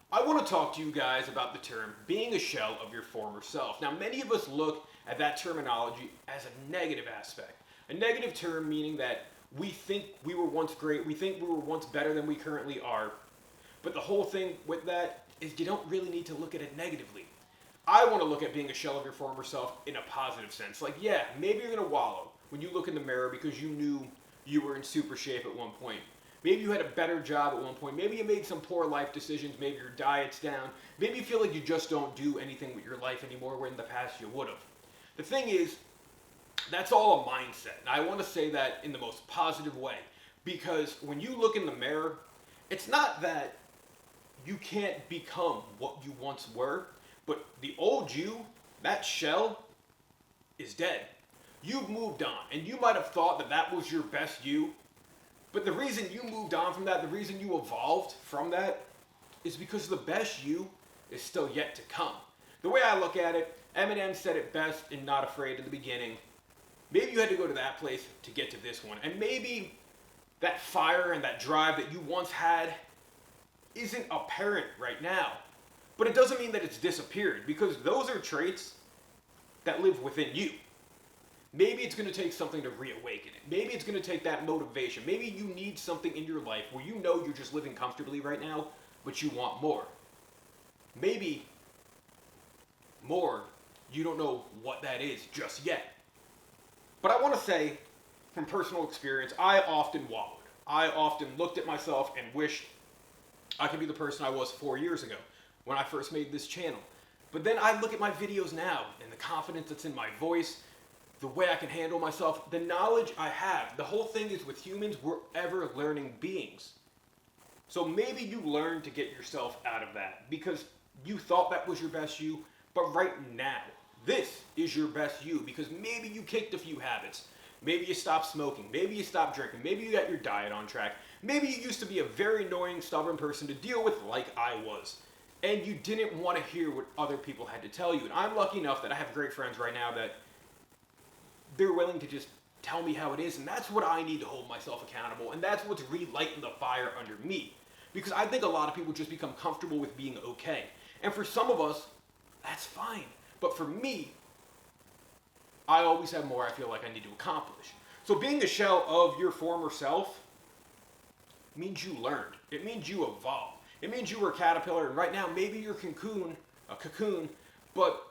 I want to talk to you guys about the term being a shell of your former self. Now, many of us look at that terminology as a negative aspect. A negative term meaning that we think we were once great, we think we were once better than we currently are. But the whole thing with that is you don't really need to look at it negatively. I want to look at being a shell of your former self in a positive sense. Like, yeah, maybe you're going to wallow when you look in the mirror because you knew you were in super shape at one point. Maybe you had a better job at one point. Maybe you made some poor life decisions. Maybe your diet's down. Maybe you feel like you just don't do anything with your life anymore where in the past you would have. The thing is, that's all a mindset. And I want to say that in the most positive way. Because when you look in the mirror, it's not that you can't become what you once were, but the old you, that shell, is dead. You've moved on. And you might have thought that that was your best you, but the reason you moved on from that, the reason you evolved from that, is because the best you is still yet to come. The way I look at it, Eminem said it best in Not Afraid in the beginning. Maybe you had to go to that place to get to this one. And maybe that fire and that drive that you once had isn't apparent right now. But it doesn't mean that it's disappeared, because those are traits that live within you. Maybe it's going to take something to reawaken it. Maybe it's going to take that motivation. Maybe you need something in your life where you know you're just living comfortably right now, but you want more. Maybe more, you don't know what that is just yet. But I want to say, from personal experience, I often wallowed. I often looked at myself and wished I could be the person I was 4 years ago when I first made this channel. But then I look at my videos now and the confidence that's in my voice, the way I can handle myself, the knowledge I have. The whole thing is with humans, we're ever learning beings. So maybe you learn to get yourself out of that because you thought that was your best you, but right now, this is your best you because maybe you kicked a few habits. Maybe you stopped smoking. Maybe you stopped drinking. Maybe you got your diet on track. Maybe you used to be a very annoying, stubborn person to deal with like I was. And you didn't want to hear what other people had to tell you. And I'm lucky enough that I have great friends right now that they're willing to just tell me how it is. And that's what I need to hold myself accountable. And that's what's relighting the fire under me. Because I think a lot of people just become comfortable with being okay. And for some of us, that's fine. But for me, I always have more I feel like I need to accomplish. So being a shell of your former self means you learned. It means you evolved. It means you were a caterpillar, and right now maybe you're a cocoon, but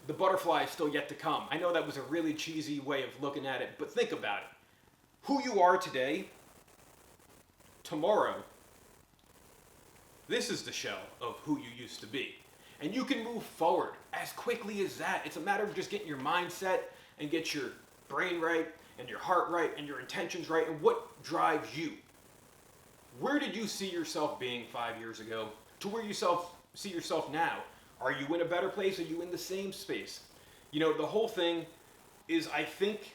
the butterfly is still yet to come. I know that was a really cheesy way of looking at it, but think about it. Who you are today, tomorrow, this is the shell of who you used to be. And you can move forward as quickly as that. It's a matter of just getting your mindset and get your brain right and your heart right and your intentions right and what drives you. Where did you see yourself being 5 years ago to where you see yourself now? Are you in a better place? Are you in the same space? You know, the whole thing is, I think,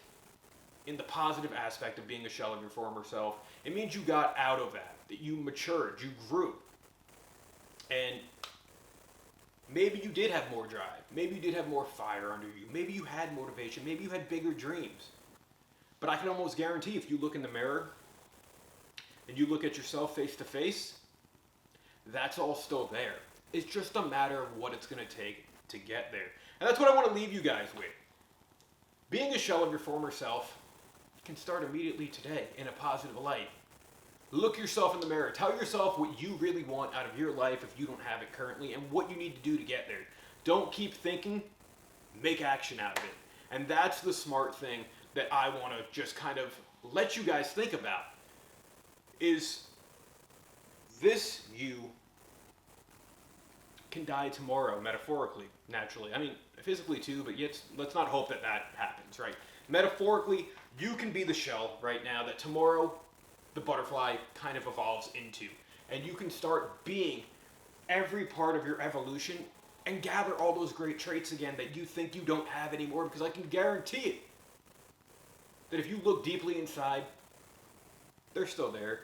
in the positive aspect of being a shell of your former self, it means you got out of that you matured, you grew. And maybe you did have more drive. Maybe you did have more fire under you. Maybe you had motivation. Maybe you had bigger dreams. But I can almost guarantee if you look in the mirror and you look at yourself face to face, that's all still there. It's just a matter of what it's going to take to get there. And that's what I want to leave you guys with. Being a shell of your former self can start immediately today in a positive light. Look yourself in the mirror. Tell yourself what you really want out of your life if you don't have it currently and what you need to do to get there. Don't keep thinking, make action out of it. And that's the smart thing that I want to just kind of let you guys think about. Is this you can die tomorrow, metaphorically, naturally. I mean, physically too, but yet let's not hope that that happens, right? Metaphorically, you can be the shell right now that tomorrow the butterfly kind of evolves into. And you can start being every part of your evolution and gather all those great traits again that you think you don't have anymore, because I can guarantee it that if you look deeply inside, they're still there.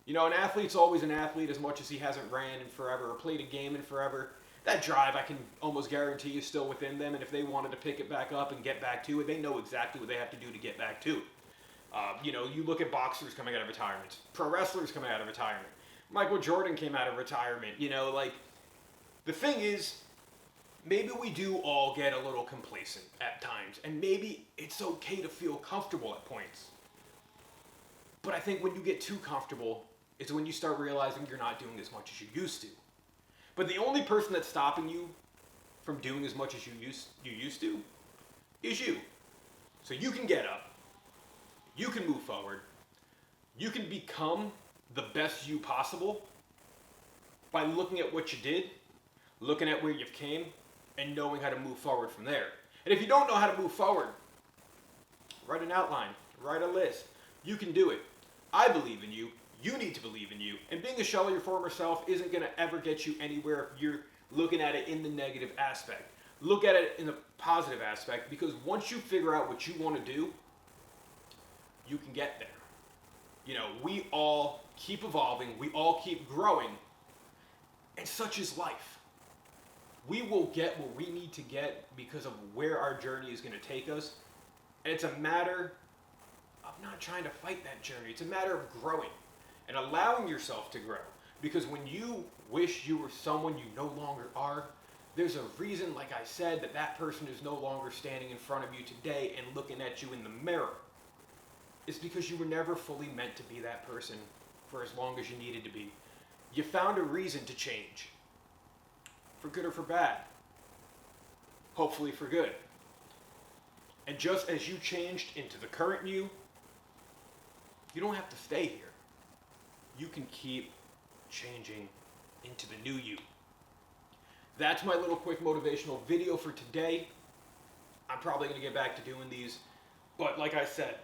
You know, an athlete's always an athlete as much as he hasn't ran in forever or played a game in forever. That drive, I can almost guarantee, is still within them, and if they wanted to pick it back up and get back to it, they know exactly what they have to do to get back to it. You know, you look at boxers coming out of retirement, pro wrestlers coming out of retirement. Michael Jordan came out of retirement. You know, like, The thing is, maybe we do all get a little complacent at times, and maybe it's okay to feel comfortable at points. But I think when you get too comfortable, it's when you start realizing you're not doing as much as you used to. But the only person that's stopping you from doing as much as you used to is you. So you can get up, you can move forward, you can become the best you possible by looking at what you did, looking at where you've came, and knowing how to move forward from there. And if you don't know how to move forward, write an outline, write a list. You can do it. I believe in you. You need to believe in you. And being a shell of your former self isn't going to ever get you anywhere if you're looking at it in the negative aspect. Look at it in the positive aspect, because once you figure out what you want to do, you can get there. You know, we all keep evolving, we all keep growing, and such is life. We will get what we need to get because of where our journey is going to take us, and it's a matter of not trying to fight that journey. It's a matter of growing and allowing yourself to grow. Because when you wish you were someone you no longer are, there's a reason, like I said, that that person is no longer standing in front of you today and looking at you in the mirror. It's because you were never fully meant to be that person for as long as you needed to be. You found a reason to change. For good or for bad. Hopefully for good. And just as you changed into the current you don't have to stay here. You can keep changing into the new you. That's my little quick motivational video for today. I'm probably going to get back to doing these. But like I said,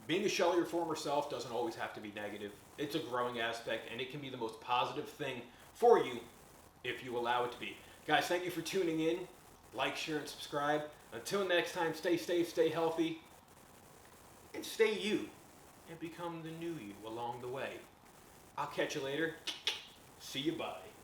being a shell of your former self doesn't always have to be negative. It's a growing aspect, and it can be the most positive thing for you if you allow it to be. Guys, thank you for tuning in. Like, share, and subscribe. Until next time, stay safe, stay healthy, and stay you, and become the new you along the way. I'll catch you later. See you, bye.